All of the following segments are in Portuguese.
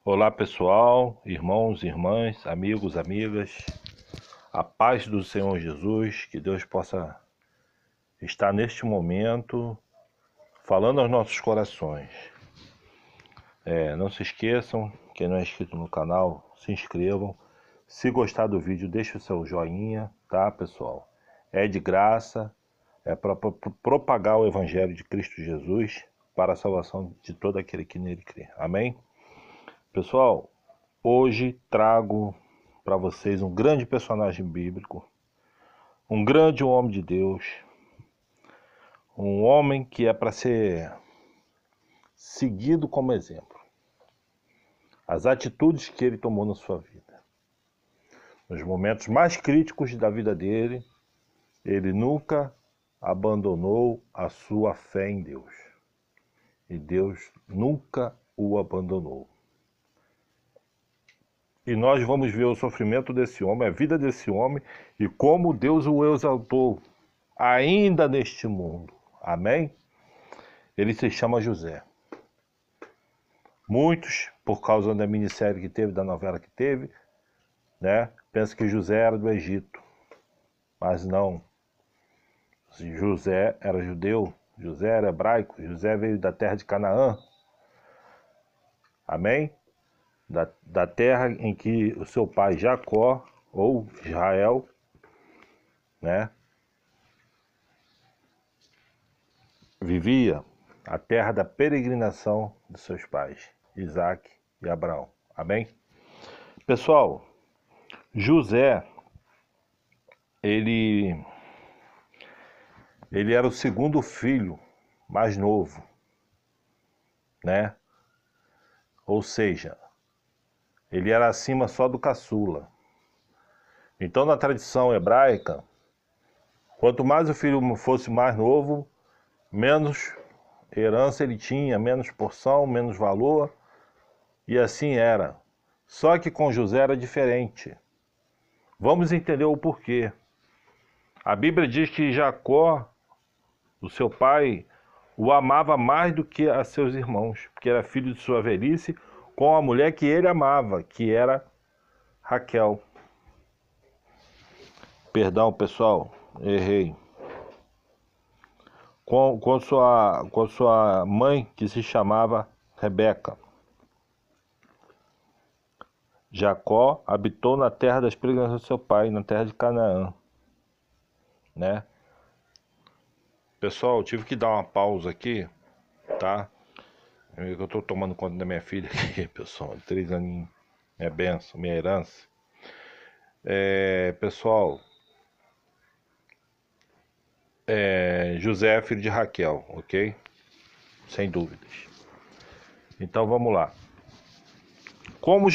Olá pessoal, irmãos, irmãs, amigos, amigas, a paz do Senhor Jesus, que Deus possa estar neste momento falando aos nossos corações. Não se esqueçam, quem não é inscrito no canal, se inscrevam. Se gostar do vídeo, deixe o seu joinha, tá pessoal? É de graça, é para propagar o Evangelho de Cristo Jesus para a salvação de todo aquele que nele crê. Amém? Pessoal, hoje trago para vocês um grande personagem bíblico, um grande homem de Deus, um homem que é para ser seguido como exemplo. As atitudes que ele tomou na sua vida. Nos momentos mais críticos da vida dele, ele nunca abandonou a sua fé em Deus. E Deus nunca o abandonou. E nós vamos ver o sofrimento desse homem, a vida desse homem e como Deus o exaltou ainda neste mundo. Amém? Ele se chama José. Muitos, por causa da minissérie que teve, da novela que teve, né, pensam que José era do Egito. Mas não. José era judeu, José era hebraico, José veio da terra de Canaã. Amém? Da terra em que o seu pai Jacó, ou Israel, né, vivia, a terra da peregrinação de seus pais, Isaac e Abraão. Amém? Pessoal, José, ele era o segundo filho mais novo, né? Ou seja, ele era acima só do caçula. Então, na tradição hebraica, quanto mais o filho fosse mais novo, menos herança ele tinha, menos porção, menos valor, e assim era. Só que com José era diferente. Vamos entender o porquê. A Bíblia diz que Jacó, o seu pai, o amava mais do que a seus irmãos, porque era filho de sua velhice, com a mulher que ele amava, que era Raquel. Perdão, pessoal, errei. Com sua mãe, que se chamava Rebeca. Jacó habitou na terra das peregrinações do seu pai, na terra de Canaã, né? Pessoal, eu tive que dar uma pausa aqui, tá? Eu estou tomando conta da minha filha aqui, pessoal, 3 aninhos, minha bênção, minha herança. Pessoal, José é filho de Raquel, ok? Sem dúvidas. Então vamos lá. Como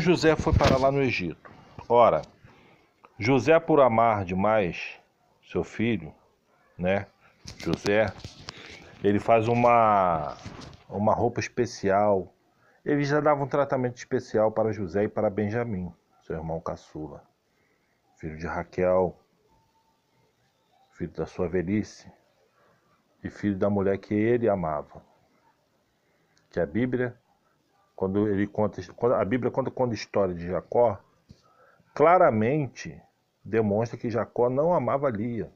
José foi para lá no Egito? Ora, José, por amar demais seu filho, né? José, ele faz uma roupa especial. Ele já dava um tratamento especial para José e para Benjamim, seu irmão caçula, filho de Raquel, filho da sua velhice e filho da mulher que ele amava. Que a Bíblia, quando a Bíblia conta a história de Jacó, claramente demonstra que Jacó não amava Lia,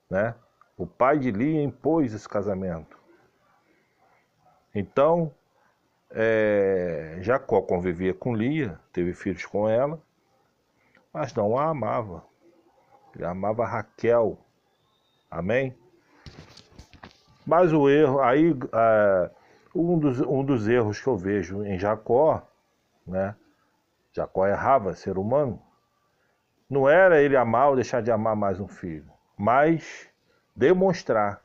né? O pai de Lia impôs esse casamento. Então, Jacó convivia com Lia, teve filhos com ela, mas não a amava. Ele amava Raquel. Amém? Mas o erro, aí, um dos erros que eu vejo em Jacó, né? Jacó errava, ser humano. Não era ele amar ou deixar de amar mais um filho, mas demonstrar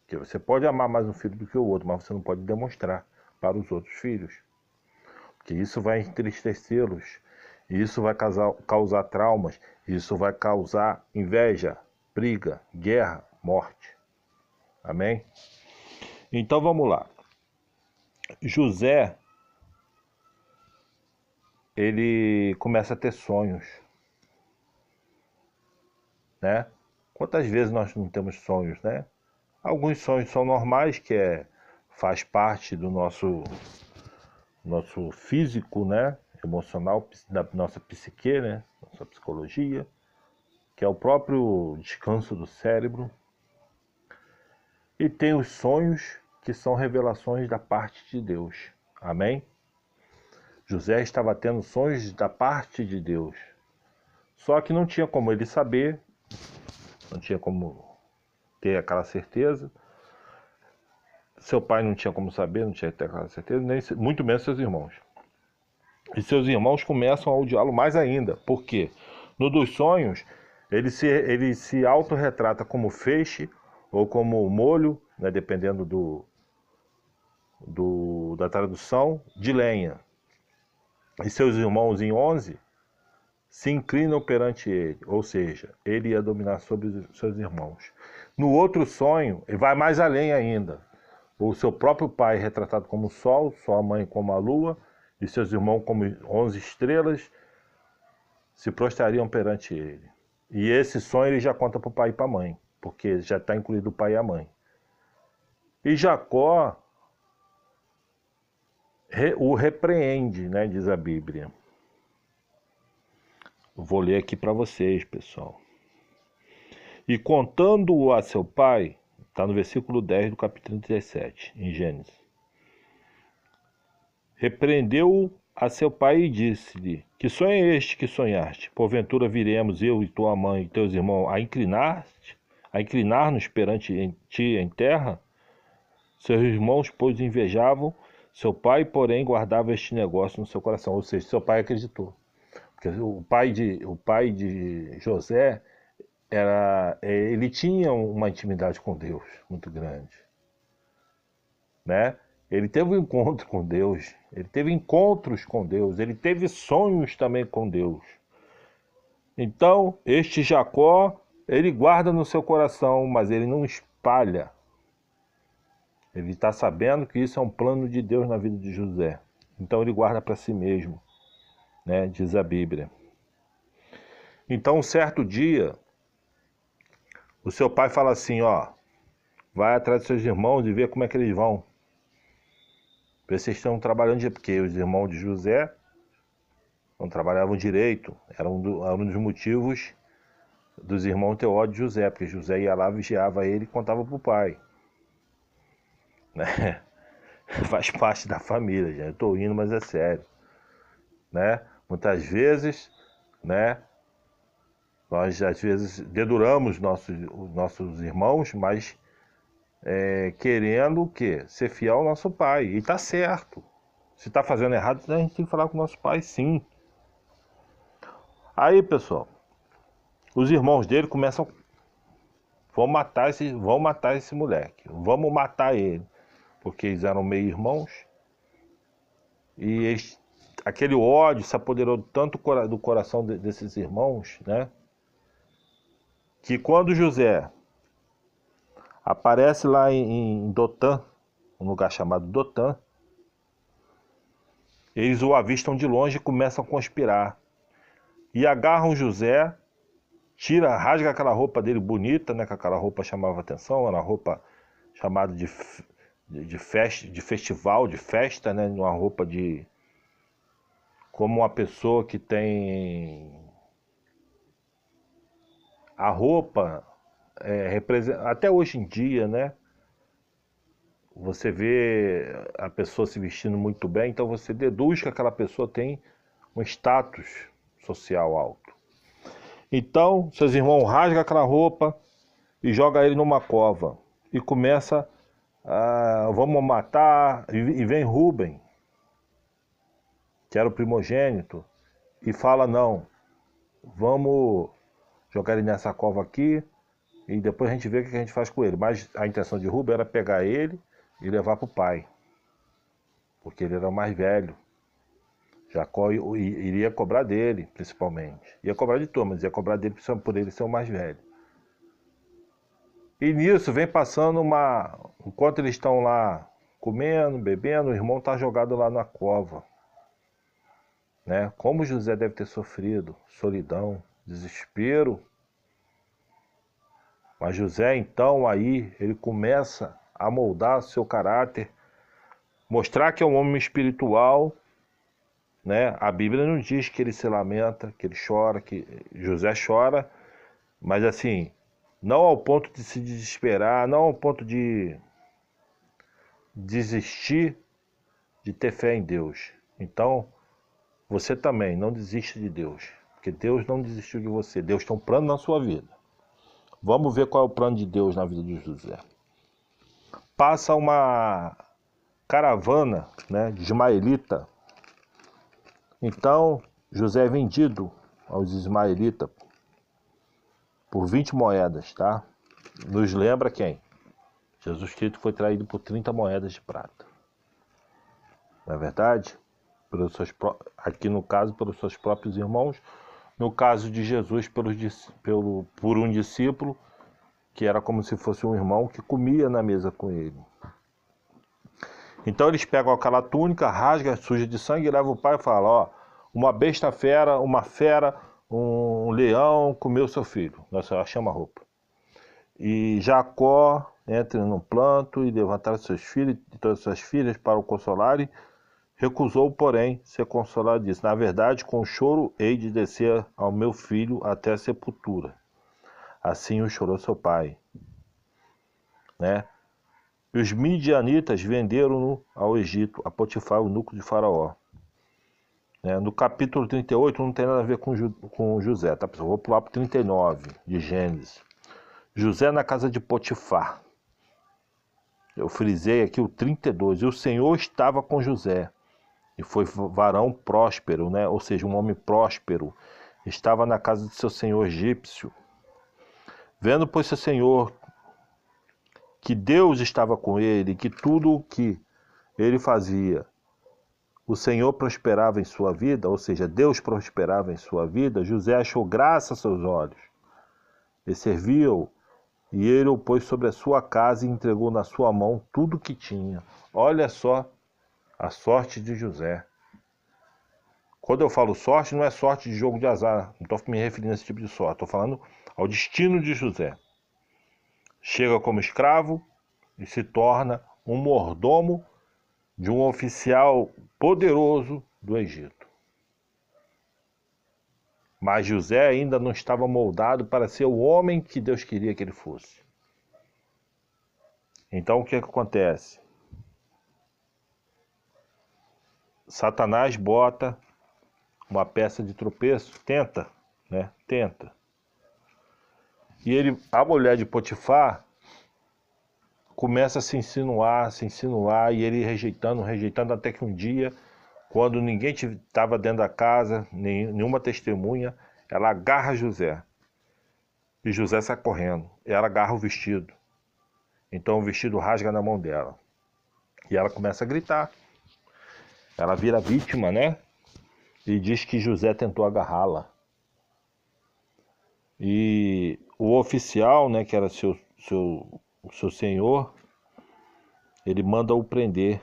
que você pode amar mais um filho do que o outro, mas você não pode demonstrar para os outros filhos, porque isso vai entristecê-los, isso vai causar traumas, isso vai causar inveja, briga, guerra, morte. Amém? Então vamos lá. José, ele começa a ter sonhos, né? Quantas vezes nós não temos sonhos, né? Alguns sonhos são normais, faz parte do nosso físico, né? Emocional, da nossa psique, né? Nossa psicologia, que é o próprio descanso do cérebro. E tem os sonhos que são revelações da parte de Deus. Amém? José estava tendo sonhos da parte de Deus. Só que não tinha como ele saber, não tinha como ter aquela certeza. Seu pai não tinha como saber, não tinha que ter aquela certeza, nem muito menos seus irmãos. E seus irmãos começam a odiá-lo mais ainda. Por quê? No dos sonhos, ele se autorretrata como feixe ou como molho, né, dependendo da tradução, de lenha. E seus irmãos em 11 se inclinam perante ele, ou seja, ele ia dominar sobre os seus irmãos. No outro sonho, ele vai mais além ainda. O seu próprio pai retratado como o sol, sua mãe como a lua, e seus irmãos como 11 estrelas, se prostrariam perante ele. E esse sonho ele já conta para o pai e para a mãe, porque já está incluído o pai e a mãe. E Jacó o repreende, né, diz a Bíblia. Vou ler aqui para vocês, pessoal. E contando-o a seu pai, está no versículo 10 do capítulo 37, em Gênesis. Repreendeu-o a seu pai e disse-lhe: Que sonho é este que sonhaste? Porventura viremos eu e tua mãe e teus irmãos a inclinar-nos perante ti em terra? Seus irmãos, pois, invejavam, seu pai, porém, guardava este negócio no seu coração. Ou seja, seu pai acreditou. Porque o pai de José, ele tinha uma intimidade com Deus muito grande, né? Ele teve um encontro com Deus, ele teve encontros com Deus, ele teve sonhos também com Deus. Então, este Jacó, ele guarda no seu coração, mas ele não espalha. Ele está sabendo que isso é um plano de Deus na vida de José. Então ele guarda para si mesmo, né? Diz a Bíblia. Então, um certo dia, o seu pai fala assim, ó, vai atrás dos seus irmãos e vê como é que eles vão. Vê se eles estão trabalhando, porque os irmãos de José não trabalhavam direito. Era um dos motivos dos irmãos ter ódio de José, porque José ia lá, vigiava ele e contava para o pai. Né? Faz parte da família, gente. Eu estou rindo, mas é sério. Né? Muitas vezes, né, nós às vezes deduramos os nossos irmãos, mas querendo o quê? Ser fiel ao nosso pai. E está certo. Se está fazendo errado, a gente tem que falar com o nosso pai, sim. Aí, pessoal, os irmãos dele começam, vão matar esse moleque, vamos matar ele, porque eles eram meio irmãos, e aquele ódio se apoderou tanto do coração desses irmãos, né, que quando José aparece lá em Dotã, um lugar chamado Dotã, eles o avistam de longe e começam a conspirar. E agarram José, rasga aquela roupa dele bonita, né? Que aquela roupa chamava atenção, era uma roupa chamada de festival, de festa, né? Uma roupa como uma pessoa que tem a roupa, até hoje em dia, né? Você vê a pessoa se vestindo muito bem, então você deduz que aquela pessoa tem um status social alto. Então, seus irmãos rasgam aquela roupa e jogam ele numa cova. E começa vamos matar. E vem Rúben, que era o primogênito, e fala, não, vamos jogar ele nessa cova aqui e depois a gente vê o que a gente faz com ele. Mas a intenção de Rúben era pegar ele e levar para o pai, porque ele era o mais velho. Jacó iria cobrar dele, principalmente. Ia cobrar de tudo, mas ia cobrar dele por ele ser o mais velho. E nisso vem passando enquanto eles estão lá comendo, bebendo, o irmão está jogado lá na cova. né? Como José deve ter sofrido, solidão, desespero. Mas José, então, aí, ele começa a moldar seu caráter, mostrar que é um homem espiritual, né? A Bíblia não diz que ele se lamenta, que ele chora, que José chora, mas assim, não ao ponto de se desesperar, não ao ponto de desistir de ter fé em Deus. Então, você também não desiste de Deus, porque Deus não desistiu de você. Deus tem um plano na sua vida. Vamos ver qual é o plano de Deus na vida de José. Passa uma caravana, né, de ismaelita. Então, José é vendido aos ismaelitas por 20 moedas, tá? Nos lembra quem? Jesus Cristo foi traído por 30 moedas de prata. Não é verdade? Aqui no caso, pelos seus próprios irmãos. No caso de Jesus, por um discípulo, que era como se fosse um irmão que comia na mesa com ele. Então eles pegam aquela túnica, rasga, suja de sangue, e levam o pai e falam, ó, uma besta fera, uma fera, um leão comeu seu filho. Nossa, chama a roupa. E Jacó entra num planto e levantaram seus filhos e todas as suas filhas para o consolarem. Recusou, porém, ser consolado e disse, na verdade, com choro hei de descer ao meu filho até a sepultura. Assim o chorou seu pai. Né? E os midianitas venderam-no ao Egito, a Potifar, o eunuco de Faraó. Né? No capítulo 38 não tem nada a ver com José, tá, pessoal? Vou pular para o 39 de Gênesis. José na casa de Potifar. Eu frisei aqui o 32. E o Senhor estava com José. E foi varão próspero, né? Ou seja, um homem próspero. Estava na casa de seu senhor egípcio. Vendo, pois, seu senhor que Deus estava com ele, que tudo o que ele fazia, o Senhor prosperava em sua vida, ou seja, Deus prosperava em sua vida, José achou graça a seus olhos. E serviu-o, e ele o pôs sobre a sua casa e entregou na sua mão tudo o que tinha. Olha só a sorte de José. Quando eu falo sorte, não é sorte de jogo de azar. Não estou me referindo a esse tipo de sorte. Estou falando ao destino de José. Chega como escravo e se torna um mordomo de um oficial poderoso do Egito. Mas José ainda não estava moldado para ser o homem que Deus queria que ele fosse. Então o que acontece? Satanás bota uma peça de tropeço, tenta. E a mulher de Potifar começa a se insinuar, e ele rejeitando, até que um dia, quando ninguém estava dentro da casa, nenhuma testemunha, ela agarra José. E José sai correndo. Ela agarra o vestido. Então o vestido rasga na mão dela. E ela começa a gritar. Ela vira vítima, né? E diz que José tentou agarrá-la. E o oficial, né, que era o seu senhor, ele manda-o prender.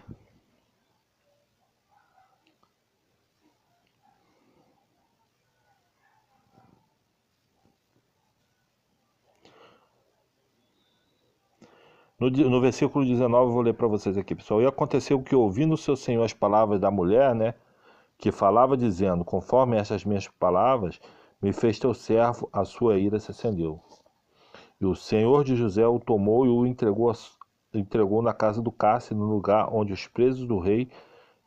No versículo 19, eu vou ler para vocês aqui, pessoal. E aconteceu que, ouvindo o seu senhor as palavras da mulher, né, que falava dizendo, conforme essas minhas palavras, me fez teu servo, a sua ira se acendeu. E o senhor de José o tomou e o entregou na casa do cárcere, no lugar onde os presos do rei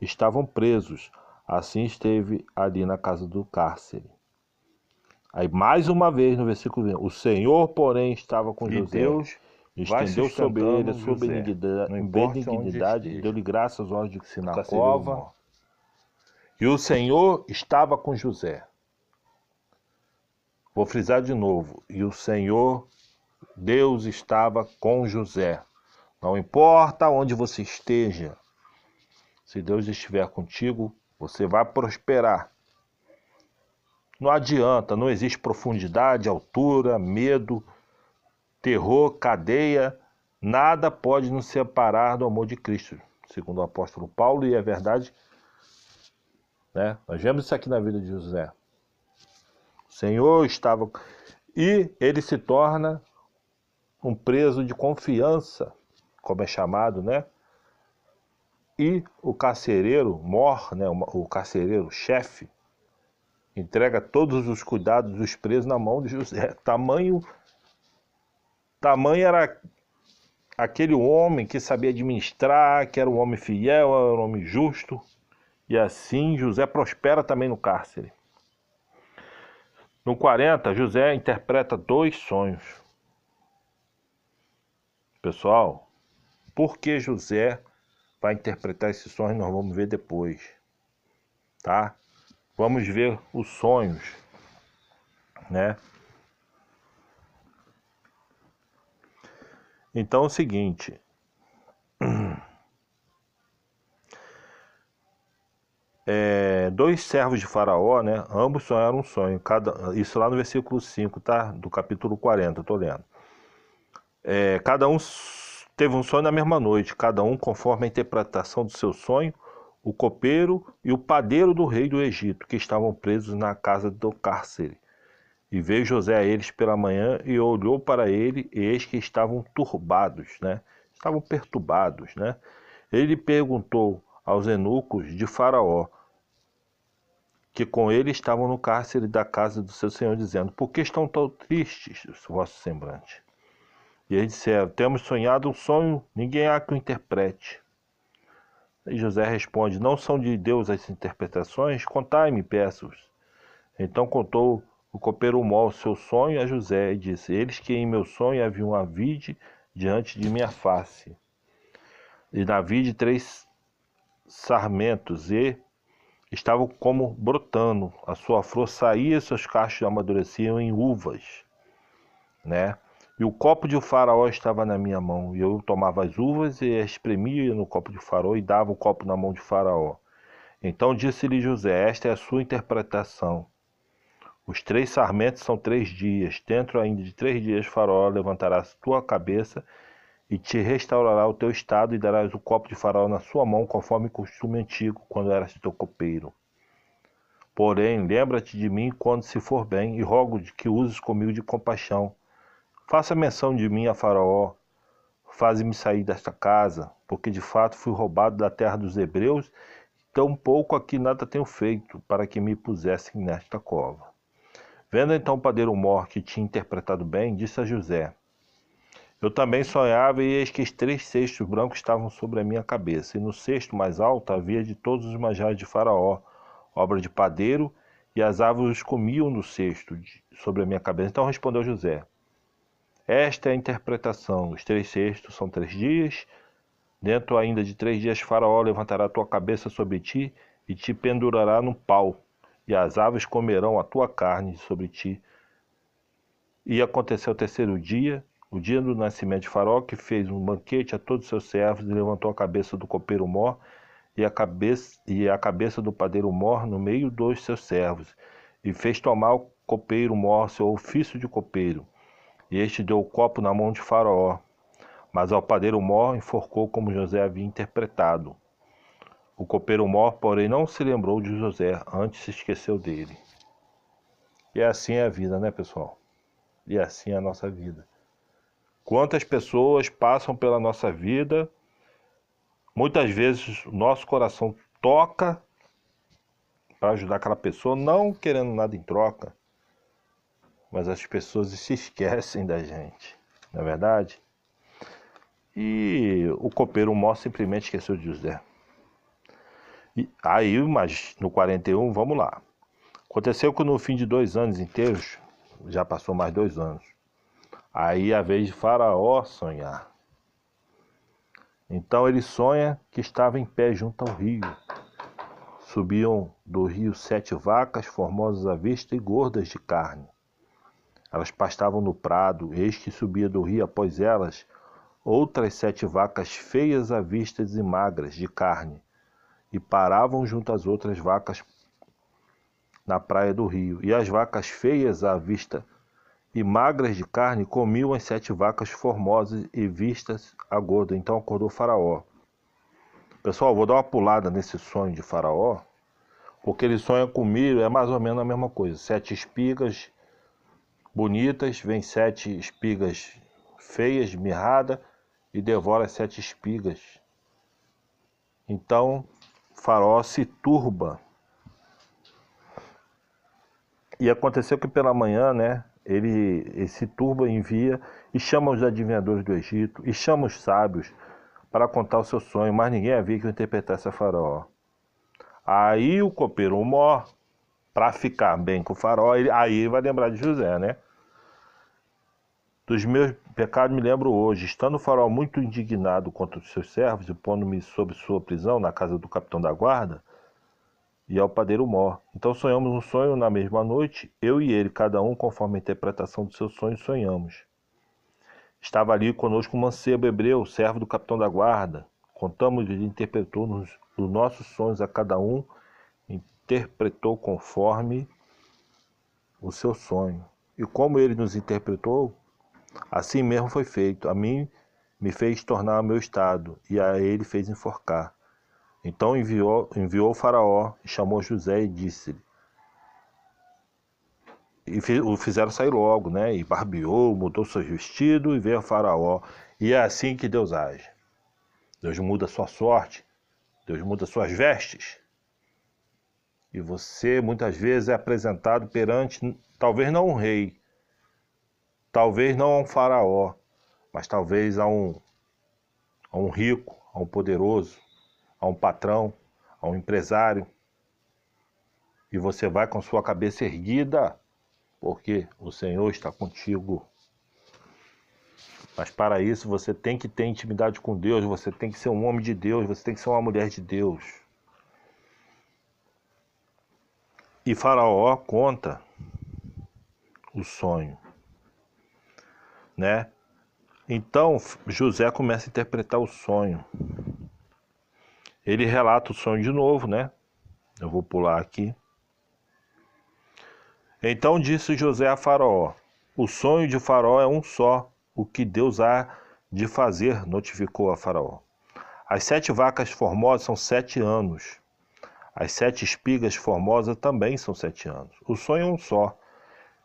estavam presos. Assim esteve ali na casa do cárcere. Aí mais uma vez no versículo 20, o Senhor, porém, estava com José. Deus estendeu sobre ele a sua benignidade e deu-lhe graças aos olhos de na cova. E o Senhor estava com José. Vou frisar de novo. E o Senhor, Deus, estava com José. Não importa onde você esteja, se Deus estiver contigo, você vai prosperar. Não adianta, não existe profundidade, altura, medo, terror, cadeia, nada pode nos separar do amor de Cristo, segundo o apóstolo Paulo, e é verdade né? Nós vemos isso aqui na vida de José. O Senhor estava... E ele se torna um preso de confiança, como é chamado, né? E o carcereiro mor, né? O carcereiro chefe, entrega todos os cuidados dos presos na mão de José. Tamanho era aquele homem que sabia administrar, que era um homem fiel, era um homem justo. E assim José prospera também no cárcere. No 40, José interpreta 2 sonhos. Pessoal, por que José vai interpretar esses sonhos? Nós vamos ver depois, tá? Vamos ver os sonhos, né? Então é o seguinte... 2 servos de Faraó, né? Ambos sonharam um sonho. Isso lá no versículo 5, tá? Do capítulo 40, eu tô lendo. Cada um teve um sonho na mesma noite, cada um conforme a interpretação do seu sonho, o copeiro e o padeiro do rei do Egito, que estavam presos na casa do cárcere. E veio José a eles pela manhã e olhou para ele, e eis que estavam turbados, né? Estavam perturbados, né? Ele perguntou aos eunucos de Faraó, que com ele estavam no cárcere da casa do seu senhor, dizendo: por que estão tão tristes os vossos semblantes? E eles disseram: temos sonhado um sonho, ninguém há que o interprete. E José responde: não são de Deus as interpretações? Contai-me, peço-vos. Então contou o copeiro Mó o seu sonho a José e disse: eis que em meu sonho havia uma vide diante de minha face, e na vide 3 sarmentos, e estavam como brotando, a sua flor saía e seus cachos amadureciam em uvas, né? E o copo de Faraó estava na minha mão, e eu tomava as uvas e as espremia no copo de Faraó e dava o copo na mão de Faraó. Então disse-lhe José: esta é a sua interpretação. Os 3 sarmentos são 3 dias. Dentro ainda de 3 dias Faraó levantará a tua cabeça e te restaurará o teu estado, e darás o copo de Faraó na sua mão, conforme costume antigo, quando eras teu copeiro. Porém, lembra-te de mim quando se for bem, e rogo de que uses comigo de compaixão. Faça menção de mim a Faraó, faze-me sair desta casa, porque de fato fui roubado da terra dos hebreus, tão pouco aqui nada tenho feito, para que me pusessem nesta cova. Vendo então o padeiro Mor que tinha interpretado bem, disse a José: eu também sonhava, e eis que 3 cestos brancos estavam sobre a minha cabeça, e no cesto mais alto havia de todos os manjares de Faraó, obra de padeiro, e as aves os comiam no cesto sobre a minha cabeça. Então respondeu José: esta é a interpretação, os 3 cestos são 3 dias, dentro ainda de 3 dias Faraó levantará a tua cabeça sobre ti, e te pendurará num pau, e as aves comerão a tua carne sobre ti. E aconteceu o 3º dia, o dia do nascimento de Faraó, que fez um banquete a todos os seus servos, e levantou a cabeça do copeiro Mor e a cabeça do padeiro Mor no meio dos seus servos, e fez tomar o copeiro Mor seu ofício de copeiro, e este deu o copo na mão de Faraó, mas ao padeiro Mor enforcou como José havia interpretado. O copeiro Mor, porém, não se lembrou de José, antes se esqueceu dele. E assim é a vida, né, pessoal? E assim é a nossa vida. Quantas pessoas passam pela nossa vida, muitas vezes o nosso coração toca para ajudar aquela pessoa, não querendo nada em troca, mas as pessoas se esquecem da gente, não é verdade? E o copeiro Mó simplesmente esqueceu de José. E aí, mas no 41, vamos lá. Aconteceu que no fim de 2 anos inteiros, já passou mais 2 anos, aí a vez de Faraó sonhar. Então ele sonha que estava em pé junto ao rio. Subiam do rio 7 vacas, formosas à vista e gordas de carne. Elas pastavam no prado, eis que subia do rio após elas outras 7 vacas feias à vista e magras de carne, e paravam junto às outras vacas na praia do rio. E as vacas feias à vista e magras de carne comiam as 7 vacas formosas e vistas a gorda. Então acordou Faraó. Pessoal, vou dar uma pulada nesse sonho de Faraó. porque ele sonha com milho, é mais ou menos a mesma coisa. 7 espigas bonitas, vem 7 espigas feias, mirradas, e devora as 7 espigas. Então, Faraó se turba. E aconteceu que pela manhã, né, ele se turba, envia e chama os adivinhadores do Egito, e chama os sábios para contar o seu sonho, mas ninguém havia que o interpretasse a Faraó. Aí o copeiro Mó, para ficar bem com o Faraó, aí vai lembrar de José, né? Dos meus pecados me lembro hoje, estando o Faraó muito indignado contra os seus servos e pondo-me sob sua prisão na casa do capitão da guarda, e ao padeiro Mó. Então sonhamos um sonho na mesma noite, eu e ele, cada um conforme a interpretação do seu sonho, sonhamos. Estava ali conosco um mancebo hebreu, servo do capitão da guarda. Contamos-lhe, ele interpretou-nos os nossos sonhos, a cada um interpretou conforme o seu sonho. E como ele nos interpretou, assim mesmo foi feito. A mim me fez tornar ao meu estado, e a ele fez enforcar. Então enviou o Faraó, e chamou José e disse-lhe. E o fizeram sair logo, né? E barbeou, mudou seus vestidos e veio a Faraó. E é assim que Deus age. Deus muda a sua sorte, Deus muda suas vestes. E você muitas vezes é apresentado perante, talvez não um rei, talvez não a um faraó, mas talvez a um rico, a um poderoso, a um patrão, a um empresário. E você vai com sua cabeça erguida, porque o Senhor está contigo. Mas para isso você tem que ter intimidade com Deus, você tem que ser um homem de Deus, você tem que ser uma mulher de Deus. E Faraó conta o sonho, né? Então José começa a interpretar o sonho. Ele relata o sonho de novo, né? Eu vou pular aqui. Então disse José a Faraó: o sonho de Faraó é um só, o que Deus há de fazer, notificou a Faraó. As 7 vacas formosas são 7 anos. As 7 espigas formosas também são 7 anos. O sonho é um só.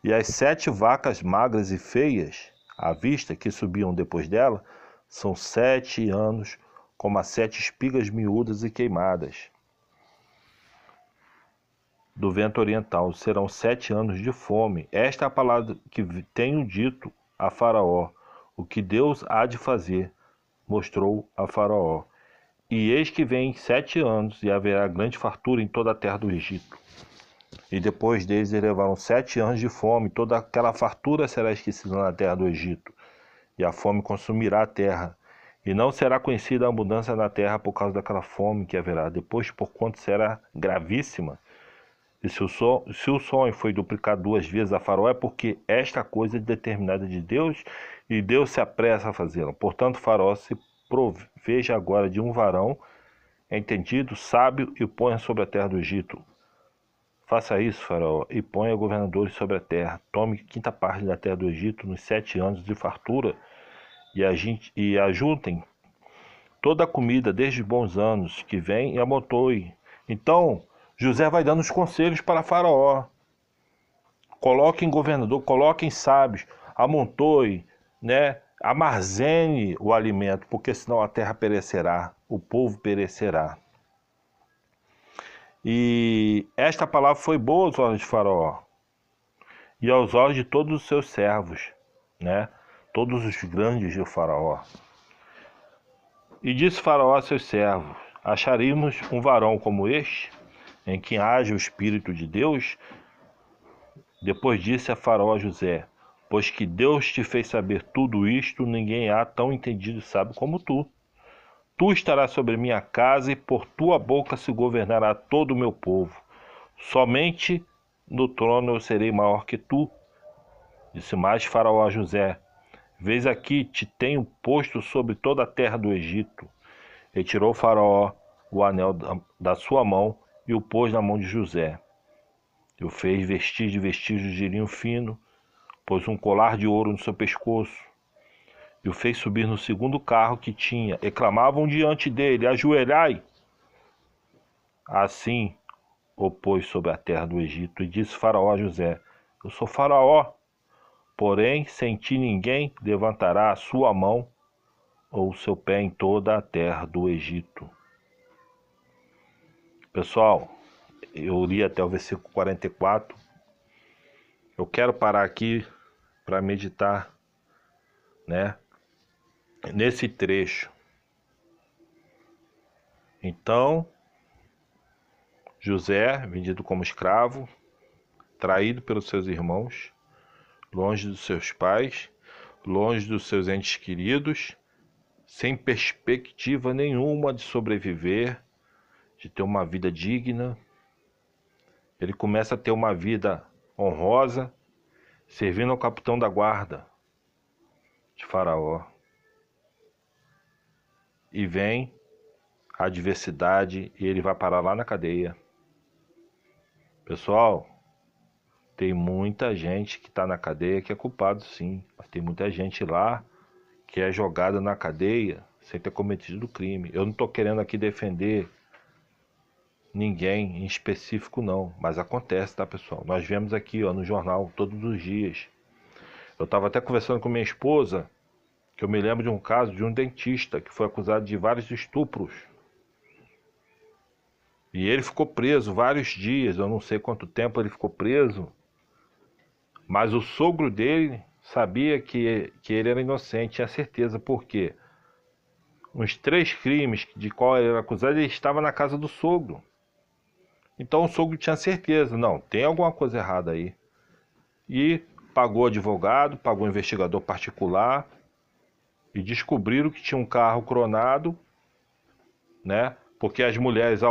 E as 7 vacas magras e feias, à vista, que subiam depois dela, são 7 anos, como as 7 espigas miúdas e queimadas do vento oriental. Serão 7 anos de fome. Esta é a palavra que tenho dito a Faraó. O que Deus há de fazer, mostrou a Faraó. E eis que vem 7 anos, e haverá grande fartura em toda a terra do Egito. E depois deles levarão 7 anos de fome, toda aquela fartura será esquecida na terra do Egito, e a fome consumirá a terra, e não será conhecida a abundância na terra por causa daquela fome que haverá depois, porquanto será gravíssima. E se o sonho foi duplicado 2 vezes a Faraó, é porque esta coisa é determinada de Deus, e Deus se apressa a fazê-la. Portanto, Faraó se proveja agora de um varão entendido, sábio, e ponha sobre a terra do Egito. Faça isso, Faraó, e ponha governadores sobre a terra. Tome 5ª parte da terra do Egito nos 7 anos de fartura, e ajuntem toda a comida desde bons anos que vem, e amontoe. Então José vai dando os conselhos para Faraó. Coloquem governador, coloquem sábios, amontoe, né? Armazene o alimento, porque senão a terra perecerá, o povo perecerá. E esta palavra foi boa aos olhos de Faraó e aos olhos de todos os seus servos, né? Todos os grandes de Faraó. E disse Faraó a seus servos: acharíamos um varão como este, em quem haja o Espírito de Deus? Depois disse a Faraó a José: pois que Deus te fez saber tudo isto, ninguém há tão entendido e sábio como tu. Tu estarás sobre minha casa, e por tua boca se governará todo o meu povo. Somente no trono eu serei maior que tu. Disse mais Faraó a José: vês aqui, te tenho posto sobre toda a terra do Egito. E tirou Faraó o anel da sua mão e o pôs na mão de José. E o fez vestir de vestígios de linho fino, pôs um colar de ouro no seu pescoço, e o fez subir no 2º carro que tinha, e clamavam diante dele: ajoelhai. Assim opôs sobre a terra do Egito, e disse Faraó a José: Eu sou Faraó, porém sem ti ninguém levantará a sua mão ou o seu pé em toda a terra do Egito. Pessoal, eu li até o versículo 44. Eu quero parar aqui para meditar, né, nesse trecho. Então, José, vendido como escravo, traído pelos seus irmãos, longe dos seus pais, longe dos seus entes queridos, sem perspectiva nenhuma de sobreviver, de ter uma vida digna. Ele começa a ter uma vida honrosa, servindo ao capitão da guarda de Faraó. E vem a adversidade e ele vai parar lá na cadeia. Pessoal, tem muita gente que está na cadeia que é culpado, sim. Mas tem muita gente lá que é jogada na cadeia sem ter cometido crime. Eu não estou querendo aqui defender ninguém em específico, não. Mas acontece, tá, pessoal? Nós vemos aqui, ó, no jornal todos os dias. Eu estava até conversando com minha esposa, que eu me lembro de um caso de um dentista que foi acusado de vários estupros. E ele ficou preso vários dias, eu não sei quanto tempo ele ficou preso. Mas o sogro dele sabia que ele era inocente, tinha certeza, porque uns 3 crimes de qual ele era acusado, ele estava na casa do sogro. Então o sogro tinha certeza, não, tem alguma coisa errada aí. E pagou advogado, pagou investigador particular e descobriram que tinha um carro clonado, né? Porque as mulheres,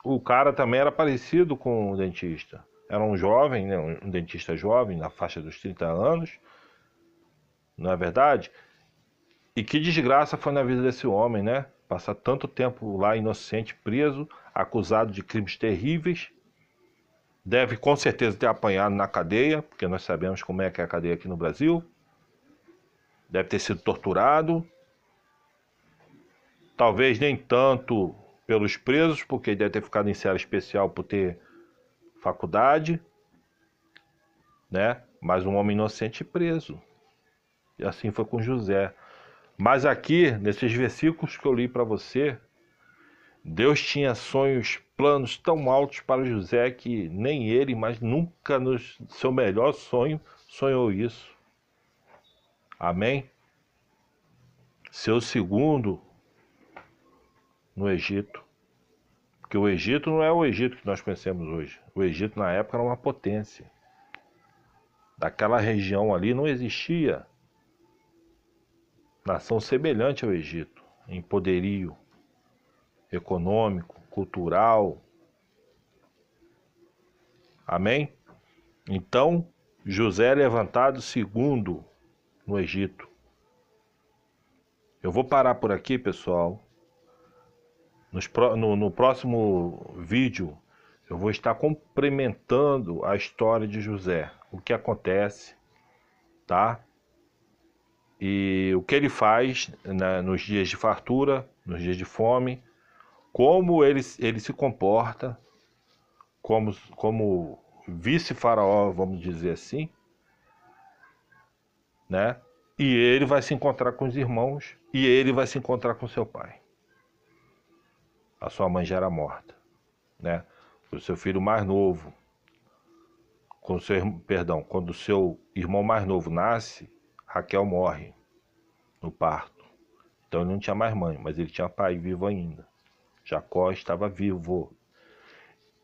o cara também era parecido com o dentista. Era um jovem, né? Um dentista jovem, na faixa dos 30 anos, não é verdade? E que desgraça foi na vida desse homem, né? Passar tanto tempo lá inocente, preso, acusado de crimes terríveis. Deve com certeza ter apanhado na cadeia, porque nós sabemos como é que é a cadeia aqui no Brasil. Deve ter sido torturado. Talvez nem tanto pelos presos, porque deve ter ficado em cela especial por ter faculdade, né? Mas um homem inocente preso. E assim foi com José. Mas aqui, nesses versículos que eu li para você, Deus tinha sonhos, planos tão altos para José que nem ele, mas nunca no seu melhor sonho, sonhou isso. Amém? Seu segundo no Egito. Porque o Egito não é o Egito que nós conhecemos hoje. O Egito na época era uma potência. Daquela região ali não existia nação semelhante ao Egito, em poderio econômico, cultural. Amém? Então, José é levantado segundo no Egito. Eu vou parar por aqui, pessoal. No próximo vídeo, eu vou estar complementando a história de José. O que acontece, tá? E o que ele faz, né, nos dias de fartura, nos dias de fome, como ele se comporta como vice-faraó, vamos dizer assim, né? E ele vai se encontrar com os irmãos e ele vai se encontrar com seu pai. A sua mãe já era morta, né? O seu filho mais novo, quando o seu irmão mais novo nasce, Raquel morre no parto. Então ele não tinha mais mãe, mas ele tinha pai vivo ainda. Jacó estava vivo.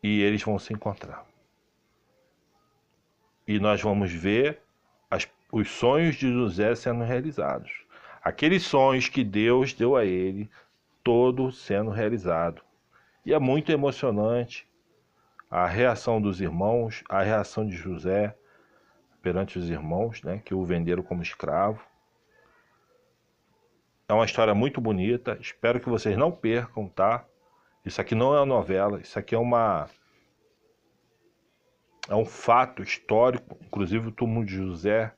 E eles vão se encontrar. E nós vamos ver os sonhos de José sendo realizados. Aqueles sonhos que Deus deu a ele, todos sendo realizados. E é muito emocionante a reação dos irmãos, a reação de José perante os irmãos, né, que o venderam como escravo. É uma história muito bonita, espero que vocês não percam, tá? Isso aqui não é uma novela, isso aqui é um fato histórico. Inclusive o túmulo de José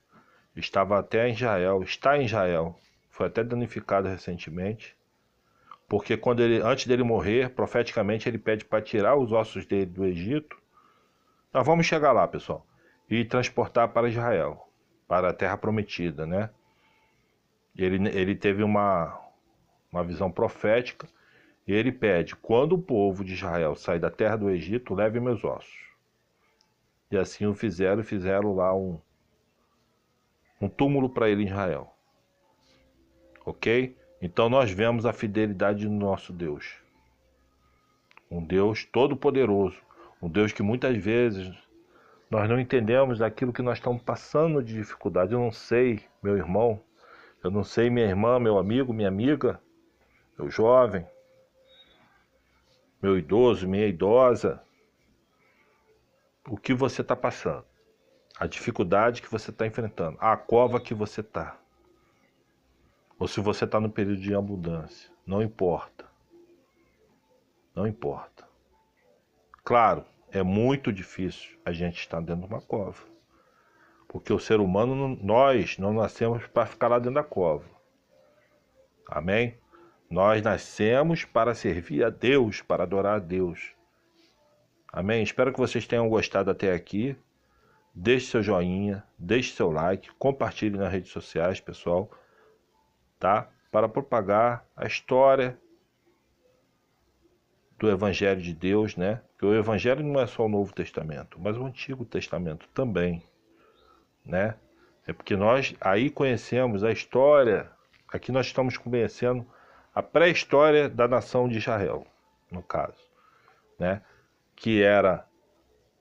estava até em Israel, está em Israel, foi até danificado recentemente. porque antes dele morrer, profeticamente ele pede para tirar os ossos dele do Egito. Nós vamos chegar lá, pessoal, e transportar para Israel, para a terra prometida, né? Ele teve uma visão profética, e ele pede: quando o povo de Israel sair da terra do Egito, leve meus ossos. E assim o fizeram, e fizeram lá um túmulo para ele em Israel. Ok? Então nós vemos a fidelidade do nosso Deus. Um Deus todo-poderoso. Um Deus que muitas vezes nós não entendemos daquilo que nós estamos passando de dificuldade. Eu não sei, meu irmão, eu não sei, minha irmã, meu amigo, minha amiga, meu jovem, meu idoso, minha idosa, o que você está passando, a dificuldade que você está enfrentando, a cova que você está, ou se você está no período de abundância, não importa, não importa. Claro, é muito difícil a gente estar dentro de uma cova, porque o ser humano, nós não nascemos para ficar lá dentro da cova, amém? Nós nascemos para servir a Deus, para adorar a Deus. Amém? Espero que vocês tenham gostado até aqui. Deixe seu joinha, deixe seu like, compartilhe nas redes sociais, pessoal, tá? Para propagar a história do Evangelho de Deus, né? Porque o Evangelho não é só o Novo Testamento, mas o Antigo Testamento também, né? É porque nós aí conhecemos a história, aqui nós estamos conhecendo a pré-história da nação de Israel, no caso, né? Que era,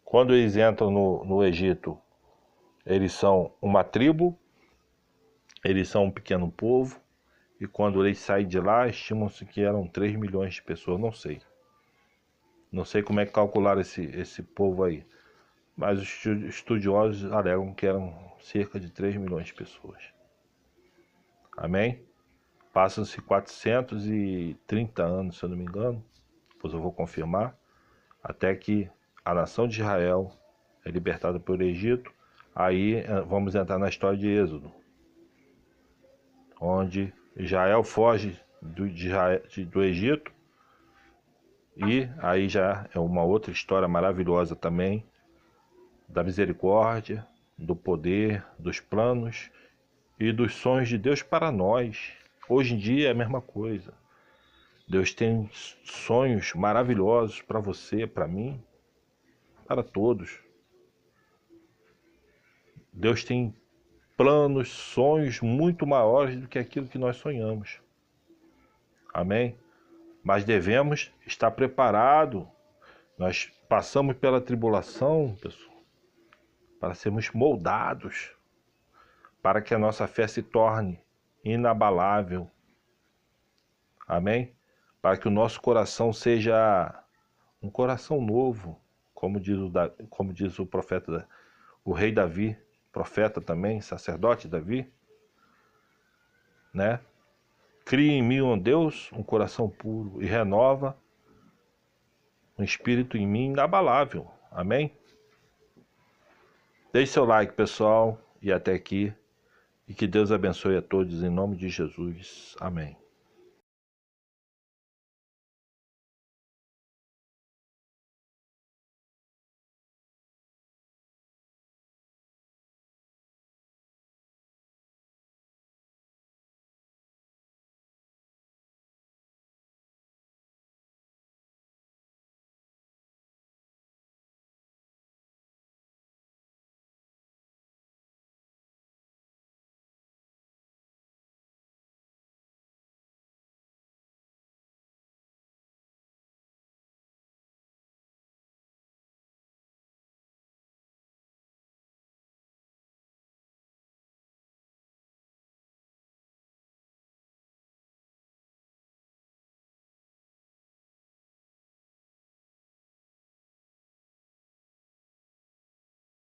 quando eles entram no Egito, eles são uma tribo, eles são um pequeno povo, e quando eles saem de lá, estimam-se que eram 3 milhões de pessoas, não sei. Não sei como é que calcularam esse povo aí, mas os estudiosos alegam que eram cerca de 3 milhões de pessoas. Amém? Passam-se 430 anos, se eu não me engano, depois eu vou confirmar, até que a nação de Israel é libertada pelo Egito. Aí vamos entrar na história de Êxodo, onde Israel foge do Egito, e aí já é uma outra história maravilhosa também, da misericórdia, do poder, dos planos e dos sonhos de Deus para nós. Hoje em dia é a mesma coisa. Deus tem sonhos maravilhosos para você, para mim, para todos. Deus tem planos, sonhos muito maiores do que aquilo que nós sonhamos. Amém? Mas devemos estar preparados. Nós passamos pela tribulação, pessoal, para sermos moldados, para que a nossa fé se torne inabalável. Amém? Para que o nosso coração seja um coração novo, como diz o profeta, o rei Davi, profeta também, sacerdote Davi, né? Cria em mim, ó Deus, um coração puro, e renova um espírito em mim inabalável. Amém? Deixe seu like, pessoal, e até aqui. E que Deus abençoe a todos em nome de Jesus. Amém.